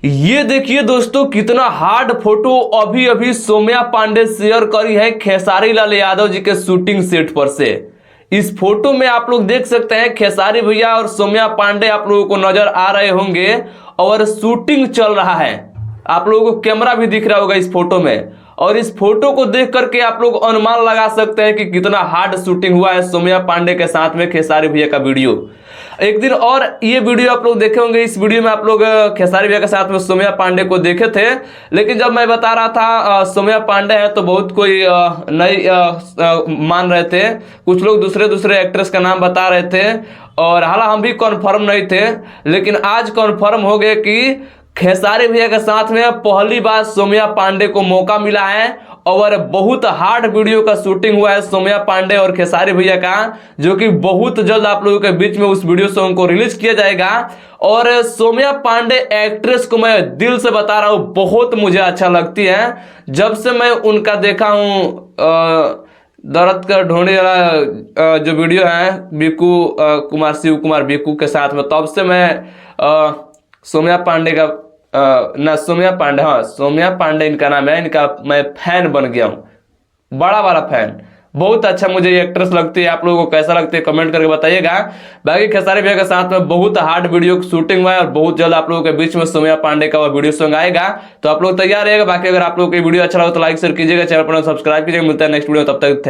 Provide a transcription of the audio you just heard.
ये देखिए दोस्तों, कितना हार्ड फोटो अभी अभी सौम्या पांडे शेयर करी है खेसारी लाल यादव जी के शूटिंग सेट पर से। इस फोटो में आप लोग देख सकते हैं खेसारी भैया और सौम्या पांडे आप लोगों को नजर आ रहे होंगे और शूटिंग चल रहा है। आप लोगों को कैमरा भी दिख रहा होगा इस फोटो में, और इस फोटो को देख करके आप लोग अनुमान लगा सकते हैं कि कितना हार्ड शूटिंग हुआ है सौम्या पांडे के साथ में खेसारी भैया का वीडियो। एक दिन और ये वीडियो आप लोग देखे होंगे, इस वीडियो में आप लोग खेसारी भैया के साथ में सौम्या पांडे को देखे थे, लेकिन जब मैं बता रहा था सौम्या पांडे है तो बहुत कोई नहीं मान रहे थे। कुछ लोग दूसरे दूसरे एक्ट्रेस का नाम बता रहे थे और हालांकि हम भी कन्फर्म नहीं थे, लेकिन आज कन्फर्म हो गए कि खेसारी भैया के साथ में पहली बार सौम्या पांडे को मौका मिला है और बहुत हार्ड वीडियो का शूटिंग हुआ है सौम्या पांडे और खेसारी भैया का, जो कि बहुत जल्द आप लोगों के बीच में उस वीडियो सॉन्ग को रिलीज किया जाएगा। और सौम्या पांडे एक्ट्रेस को मैं दिल से बता रहा हूँ बहुत मुझे अच्छा लगती है। जब से मैं उनका देखा हूँ दर्द का ढूंढने वाला जो वीडियो है बिकू कुमार शिव कुमार बिकू के साथ में, तब से मैं सौम्या पांडे का सौम्या पांडे, हाँ सौम्या पांडे इनका नाम है, इनका मैं फैन बन गया हूँ, बड़ा बड़ा फैन। बहुत अच्छा मुझे ये एक्ट्रेस लगती है। आप लोगों को कैसा लगती है कमेंट करके बताइएगा। बाकी खेसारी भैया के साथ में बहुत हार्ड वीडियो की शूटिंग हुआ है और बहुत जल्द आप लोगों के बीच में सौम्या पांडे का वीडियो सॉन्ग आएगा, तो आप लोग तैयार रहेगा। बाकी अगर आप लोगों को वीडियो अच्छा लगा तो लाइक शेयर कीजिएगा, चैनल पर सब्सक्राइब कीजिएगा। मिलता है नेक्स्ट वीडियो, तब तक